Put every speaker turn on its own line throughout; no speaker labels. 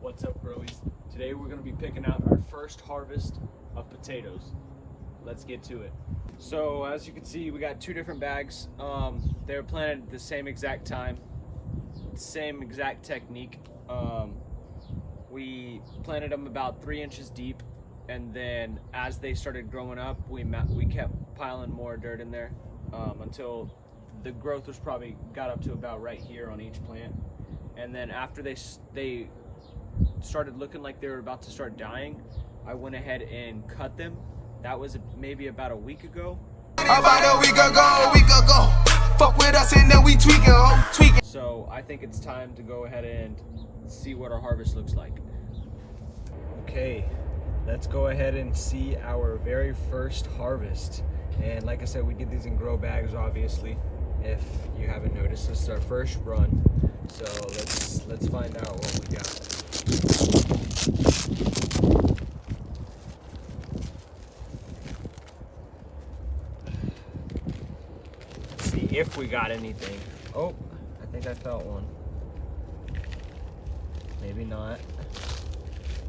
What's up, Broies? Today we're going to be picking out our first harvest of potatoes. Let's get to it. So as you can see, we got two different bags. They were planted at the same exact time, same exact technique. We planted them about 3 inches deep, and then as they started growing up, we kept piling more dirt in there until the growth was probably got up to about right here on each plant. And then after they started looking like they were about to start dying, I went ahead and cut them. That was maybe about a week ago.
About a week ago. Fuck with us and then we tweaking.
So I think it's time to go ahead and see what our harvest looks like. Okay, let's go ahead and see our very first harvest. And like I said, we did these in grow bags, obviously. If you haven't noticed, this is our first run. So let's find out what we got. Let's see if we got anything. Oh, I think I felt one. Maybe not.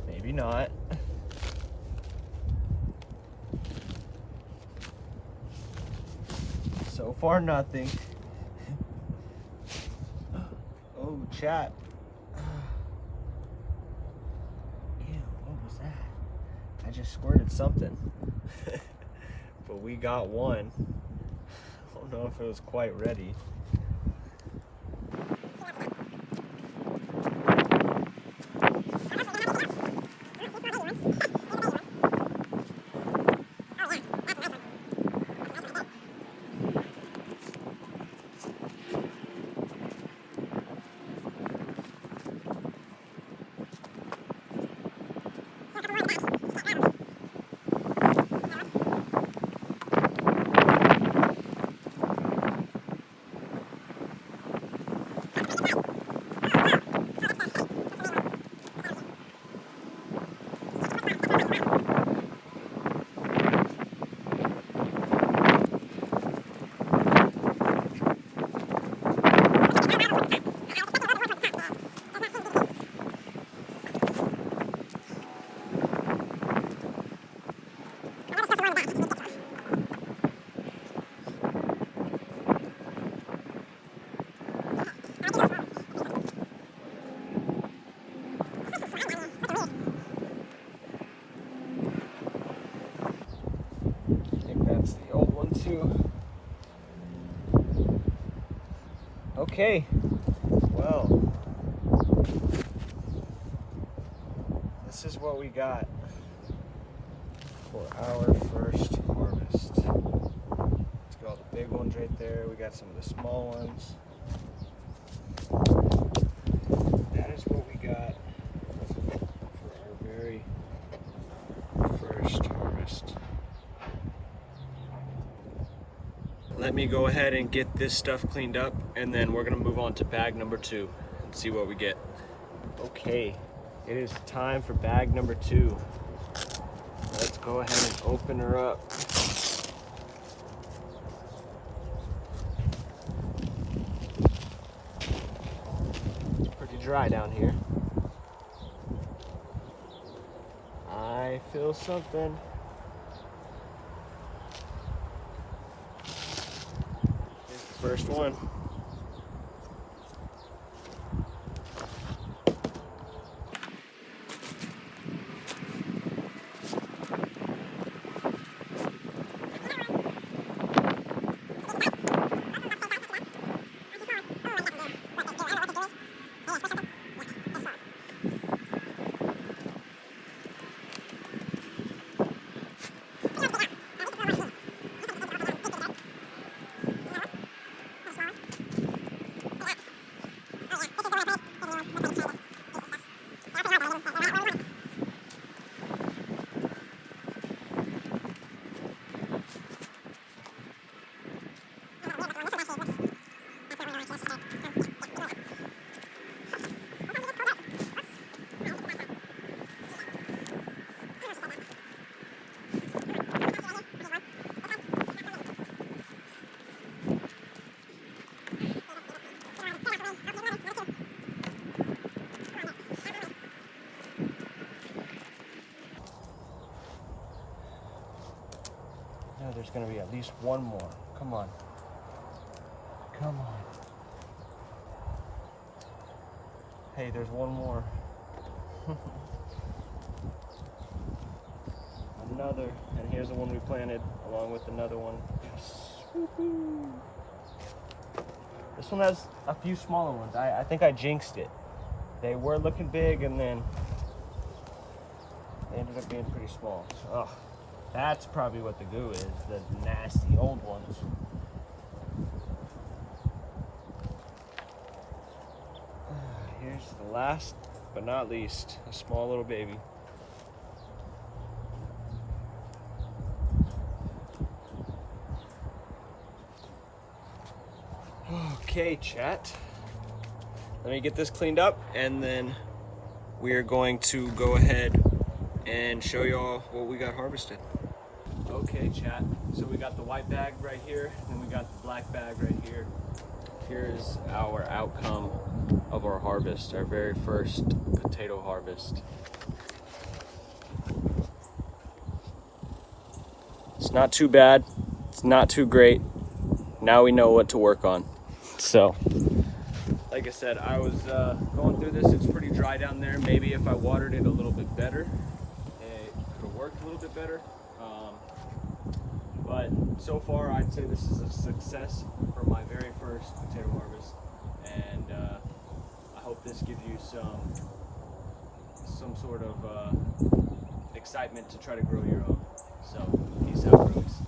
Maybe not. So far, nothing. Oh, chat. Ew, what was that? I just squirted something. But we got one. I don't know if it was quite ready. That's the old one too. Okay, well, this is what we got for our first harvest. Let's get all the big ones right there. We got some of the small ones. That is what we got for our very first harvest. Let me go ahead and get this stuff cleaned up, and then we're gonna move on to bag number 2 and see what we get. Okay, it is time for bag number 2. Let's go ahead and open her up. It's pretty dry down here. I feel something. First one. there's gonna be at least one more. Come on. Come on. Hey, there's one more. Another, and here's the one we planted along with another one. Yes. Woo-hoo. This one has a few smaller ones. I think I jinxed it. They were looking big and then they ended up being pretty small. So, that's probably what the goo is, the nasty old ones. Here's the last but not least, a small little baby. Okay, chat. Let me get this cleaned up and then we are going to go ahead and show y'all what we got harvested. Okay, chat. So we got the white bag right here and we got the black bag right here. Here's our outcome of our harvest, our very first potato harvest. It's not too bad. It's not too great. Now we know what to work on. So, like I said, I was going through this. It's pretty dry down there. Maybe if I watered it a little bit better, it could have worked a little bit better. But so far, I'd say this is a success for my very first potato harvest. And I hope this gives you some sort of excitement to try to grow your own. So, peace out, folks.